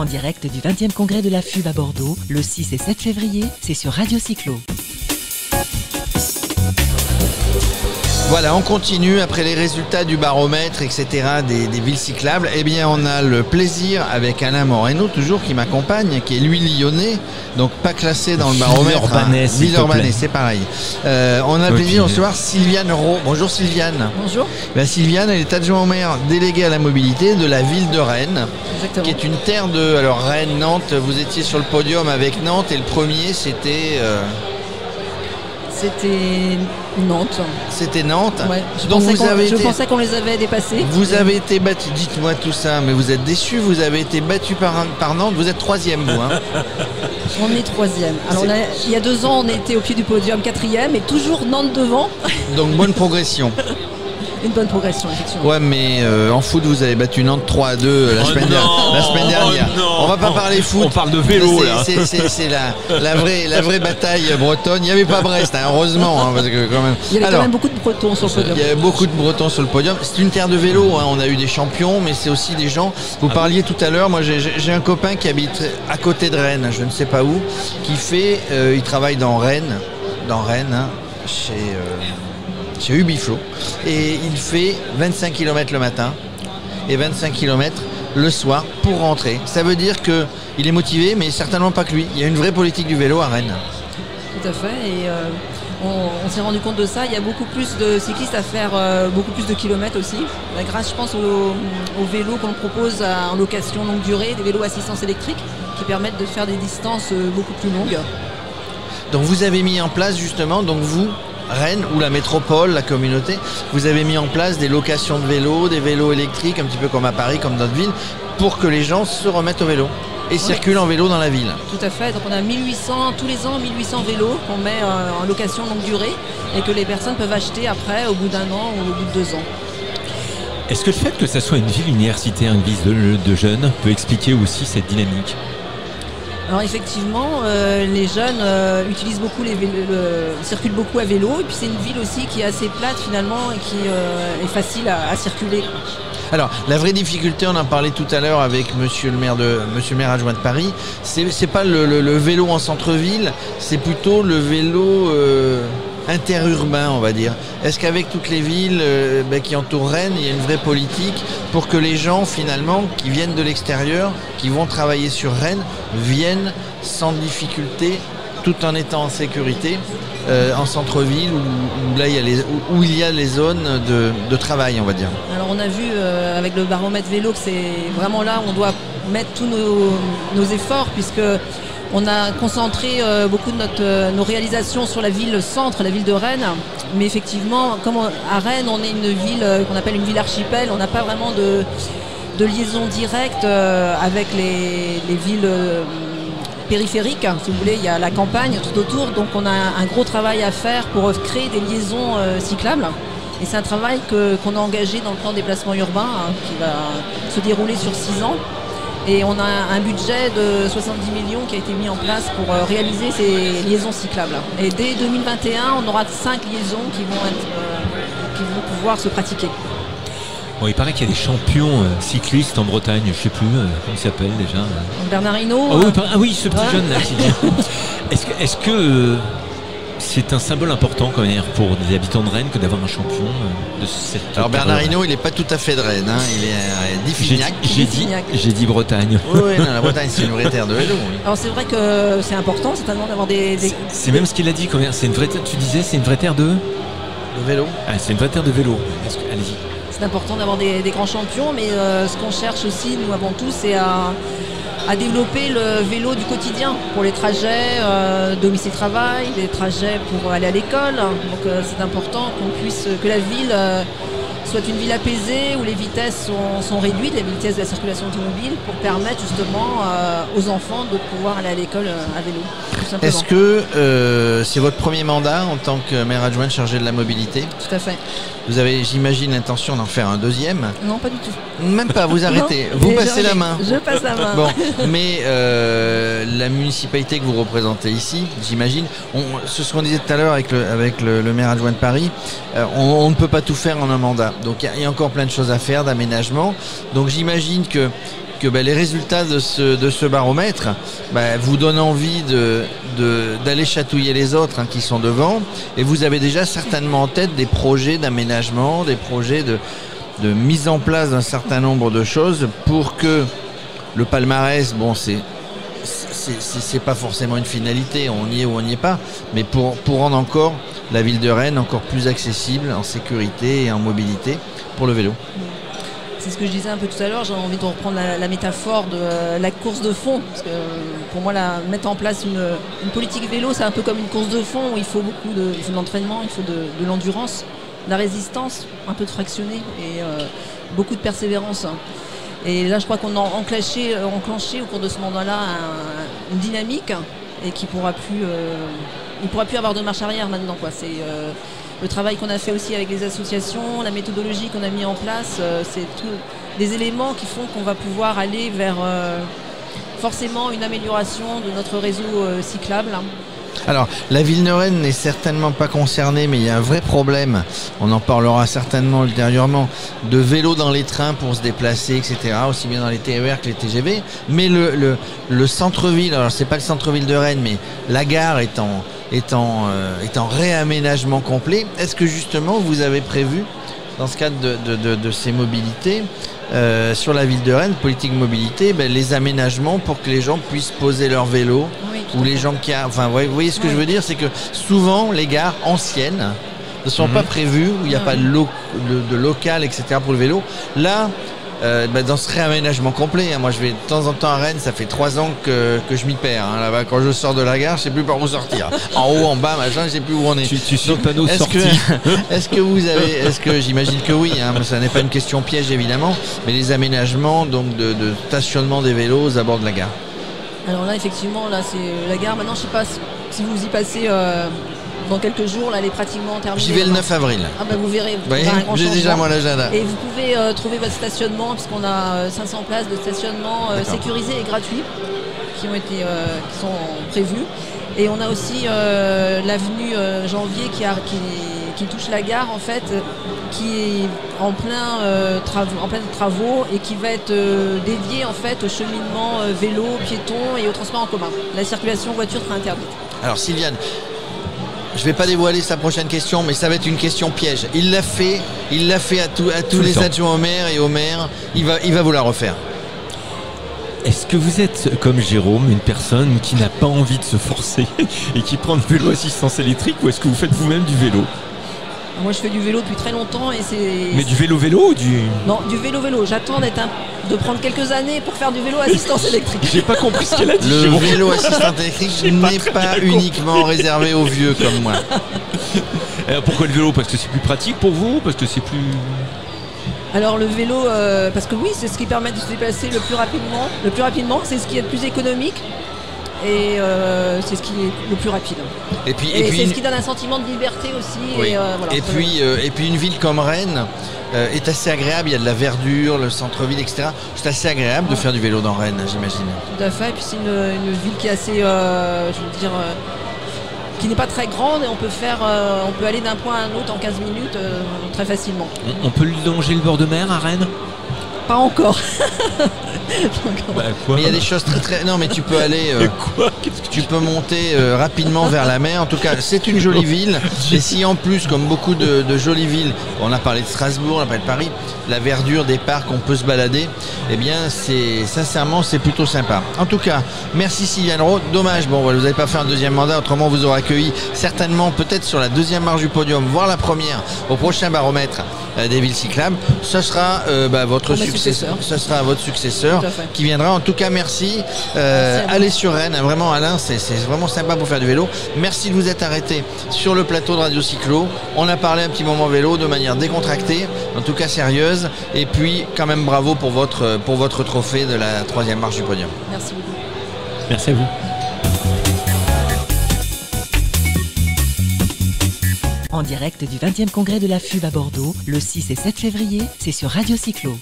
En direct du 20e congrès de la FUB à Bordeaux, le 6 et 7 février, c'est sur Radio Cyclo. Voilà, on continue après les résultats du baromètre, etc., des villes cyclables. Eh bien, on a le plaisir avec Alain Moreno, toujours, qui m'accompagne, qui est lui lyonnais, donc pas classé dans le baromètre. Villeurbanais, c'est pareil. On a le plaisir de recevoir Sylviane Rowe. Bonjour Sylviane. Bonjour. Ben, Sylviane, elle est adjointe au maire déléguée à la mobilité de la ville de Rennes. Exactement. Qui est une terre de... Alors Rennes, Nantes, vous étiez sur le podium avec Nantes et le premier c'était... C'était Nantes. C'était Nantes. Ouais, je pensais qu'on les avait dépassés. Vous avez été battu, dites-moi tout ça, mais vous êtes déçu, vous avez été battu par Nantes, vous êtes troisième vous. Hein. On est troisième. Alors il y a 2 ans on était au pied du podium quatrième et toujours Nantes devant. Donc bonne progression. Une bonne progression, effectivement. Ouais, mais en foot, vous avez battu Nantes 3-2 la semaine dernière. On va pas parler foot. On parle de vélo, là. C'est la vraie bataille bretonne. Il n'y avait pas Brest, hein, heureusement. Hein, parce que quand même... Il y avait quand même beaucoup de Bretons sur le podium. Il y avait beaucoup de Bretons sur le podium. C'est une terre de vélo. Hein. On a eu des champions, mais c'est aussi des gens. Vous parliez tout à l'heure, moi j'ai un copain qui habite à côté de Rennes, je ne sais pas où, qui fait... il travaille dans Rennes, hein, chez Ubiflo, et il fait 25 km le matin et 25 km le soir pour rentrer. Ça veut dire qu'il est motivé, mais certainement pas que lui. Il y a une vraie politique du vélo à Rennes. Tout à fait, et on s'est rendu compte de ça. Il y a beaucoup plus de cyclistes à faire beaucoup plus de kilomètres aussi, grâce je pense aux vélos qu'on propose en location longue durée, des vélos assistance électrique qui permettent de faire des distances beaucoup plus longues. Donc vous avez mis en place justement, Rennes ou la métropole, la communauté, vous avez mis en place des locations de vélos, des vélos électriques, un petit peu comme à Paris, comme dans d'autres villes, pour que les gens se remettent au vélo et circulent en vélo dans la ville. Tout à fait, donc on a 1800, tous les ans 1800 vélos qu'on met en location longue durée et que les personnes peuvent acheter après au bout d'1 an ou au bout de 2 ans. Est-ce que le fait que ça soit une ville universitaire, une ville de jeunes, peut expliquer aussi cette dynamique ? Alors effectivement, les jeunes utilisent beaucoup circulent beaucoup à vélo, et puis c'est une ville aussi qui est assez plate finalement et qui est facile à circuler. Alors la vraie difficulté, on en parlait tout à l'heure avec monsieur le maire adjoint de Paris, c'est pas le vélo en centre-ville, c'est plutôt le vélo interurbain, on va dire. Est-ce qu'avec toutes les villes qui entourent Rennes, il y a une vraie politique pour que les gens finalement qui viennent de l'extérieur, qui vont travailler sur Rennes, viennent sans difficulté, tout en étant en sécurité, en centre-ville où il y a les zones de travail, on va dire. Alors on a vu avec le baromètre vélo que c'est vraiment là où on doit mettre tous nos efforts, puisque on a concentré beaucoup de nos réalisations sur la ville-centre, la ville de Rennes. Mais effectivement, comme à Rennes, on est une ville qu'on appelle une ville archipel, on n'a pas vraiment de liaison directe avec les villes périphériques. Si vous voulez, il y a la campagne tout autour, donc on a un gros travail à faire pour créer des liaisons cyclables. Et c'est un travail qu'on a engagé dans le plan de déplacement urbain qui va se dérouler sur 6 ans. Et on a un budget de 70 millions qui a été mis en place pour réaliser ces liaisons cyclables. Et dès 2021, on aura 5 liaisons qui vont pouvoir se pratiquer. Bon, il paraît qu'il y a des champions cyclistes en Bretagne, je ne sais plus comment il s'appelle déjà. Bernard Hinault. Oui, ce petit jeune là qui vient. Est-ce que c'est un symbole important quand même pour des habitants de Rennes que d'avoir un champion de cette... Alors Bernard Hinault, il n'est pas tout à fait de Rennes, hein. Il est d'Iffignac. J'ai dit Bretagne. Oui, non, la Bretagne c'est une vraie terre de vélo. Oui. Alors c'est vrai que c'est important, certainement, d'avoir des... C'est même ce qu'il a dit quand même. C'est une vraie terre, tu disais, c'est une vraie terre de vélo. Ah, c'est une vraie terre de vélo. Allez-y. C'est important d'avoir des grands champions, mais ce qu'on cherche aussi, nous avant tout, c'est à développer le vélo du quotidien pour les trajets domicile-travail, les trajets pour aller à l'école. Donc c'est important que la ville soit une ville apaisée où les vitesses sont réduites, les vitesses de la circulation automobile, pour permettre justement aux enfants de pouvoir aller à l'école à vélo. Est-ce que c'est votre premier mandat en tant que maire adjoint chargé de la mobilité ? Tout à fait. Vous avez, j'imagine, l'intention d'en faire un deuxième ? Non, pas du tout. Même pas, vous arrêtez. Non, vous passez la main. Je passe la main. Bon, mais la municipalité que vous représentez ici, j'imagine, ce qu'on disait tout à l'heure avec le maire adjoint de Paris, on ne peut pas tout faire en un mandat. Donc il y a encore plein de choses à faire, d'aménagement. Donc j'imagine que que les résultats de ce baromètre vous donnent envie d'aller chatouiller les autres qui sont devant, et vous avez déjà certainement en tête des projets d'aménagement, des projets de mise en place d'un certain nombre de choses pour que le palmarès, c'est pas forcément une finalité, on y est ou on n'y est pas, mais pour rendre encore la ville de Rennes encore plus accessible en sécurité et en mobilité pour le vélo. C'est ce que je disais un peu tout à l'heure, j'ai envie de reprendre la métaphore de la course de fond, parce que pour moi, mettre en place une politique vélo, c'est un peu comme une course de fond où il faut beaucoup de l'entraînement, il faut de l'endurance, de la résistance, un peu de fractionné et beaucoup de persévérance. Et là, je crois qu'on a enclenché au cours de ce mandat-là une dynamique et qui pourra plus avoir de marche arrière maintenant, quoi. C'est le travail qu'on a fait aussi avec les associations, la méthodologie qu'on a mis en place, c'est tous des éléments qui font qu'on va pouvoir aller vers forcément une amélioration de notre réseau cyclable. Alors, la ville de Rennes n'est certainement pas concernée, mais il y a un vrai problème, on en parlera certainement ultérieurement, de vélos dans les trains pour se déplacer, etc., aussi bien dans les TER que les TGV. Mais le centre-ville, alors c'est pas le centre-ville de Rennes, mais la gare est en réaménagement complet. Est-ce que justement vous avez prévu, dans ce cadre de ces mobilités, sur la ville de Rennes, politique mobilité, les aménagements pour que les gens puissent poser leur vélo, ou les gens vous voyez ce que je veux dire, c'est que souvent les gares anciennes ne sont pas prévues, où il n'y a pas de local, etc. pour le vélo. Là, dans ce réaménagement complet, moi je vais de temps en temps à Rennes, ça fait 3 ans que je m'y perds. Là-bas, quand je sors de la gare, je sais plus par où sortir. En haut, en bas, machin, je sais plus où on est. Tu suis le panneau sortie. Est-ce que j'imagine que oui, ça n'est pas une question piège évidemment, mais les aménagements donc de stationnement des vélos aux abords de la gare. Alors là, effectivement, là c'est la gare. Maintenant, je sais pas si vous y passez dans quelques jours, là, elle est pratiquement terminée. J'y vais le 9 avril. Vous verrez. J'ai déjà moi l'agenda. Et vous pouvez trouver votre stationnement, puisqu'on a 500 places de stationnement sécurisées et gratuits qui sont prévues. Et on a aussi l'avenue Janvier qui touche la gare, en fait, qui est en plein travaux et qui va être dédiée en fait au cheminement vélo, piéton et au transport en commun. La circulation voiture sera interdite. Alors Sylviane, je ne vais pas dévoiler sa prochaine question, mais ça va être une question piège. Il l'a fait à tous les adjoints au maire et au maire. Il va vous la refaire. Est-ce que vous êtes, comme Jérôme, une personne qui n'a pas envie de se forcer et qui prend le vélo assistance électrique, ou est-ce que vous faites vous-même du vélo ? Moi, je fais du vélo depuis très longtemps et c'est... Mais du vélo ou du... Non, du vélo. J'attends de prendre quelques années pour faire du vélo assistance électrique. J'ai pas compris ce qu'elle a dit. Le vélo assistance électrique n'est pas uniquement réservé aux vieux comme moi. Alors pourquoi le vélo ? Parce que c'est plus pratique pour vous ? Parce que c'est plus... Alors le vélo, parce que oui, c'est ce qui permet de se déplacer le plus rapidement. Le plus rapidement, c'est ce qui est le plus économique. Et c'est ce qui est le plus rapide. Et puis c'est ce qui donne un sentiment de liberté aussi. Oui. Et puis une ville comme Rennes est assez agréable. Il y a de la verdure, le centre-ville, etc. C'est assez agréable de faire du vélo dans Rennes, j'imagine. Tout à fait. Et puis c'est une ville qui est assez, qui n'est pas très grande, et on peut aller d'un point à un autre en 15 minutes très facilement. On peut longer le bord de mer à Rennes ? Pas encore. Quoi ? Mais il y a des choses très... Non, mais tu peux aller... tu peux monter rapidement vers la mer. En tout cas, c'est une jolie ville. Et si en plus, comme beaucoup de jolies villes, on a parlé de Strasbourg, on a parlé de Paris, la verdure des parcs, on peut se balader, eh bien, sincèrement, c'est plutôt sympa. En tout cas, merci Sylviane Roth. Dommage, vous n'avez pas fait un deuxième mandat, autrement on vous aura accueilli certainement peut-être sur la deuxième marche du podium, voire la première, au prochain baromètre des villes cyclables. Ce sera votre successeur. Ce sera votre successeur qui viendra. En tout cas, merci. Allez sur Rennes, vraiment Alain, c'est vraiment sympa pour faire du vélo. Merci de vous être arrêté sur le plateau de Radio Cyclo. On a parlé un petit moment vélo de manière décontractée, en tout cas sérieuse. Et puis quand même bravo pour votre trophée de la troisième marche du podium. Merci beaucoup. Merci à vous. En direct du 20e congrès de la FUB à Bordeaux, le 6 et 7 février, c'est sur Radio Cyclo.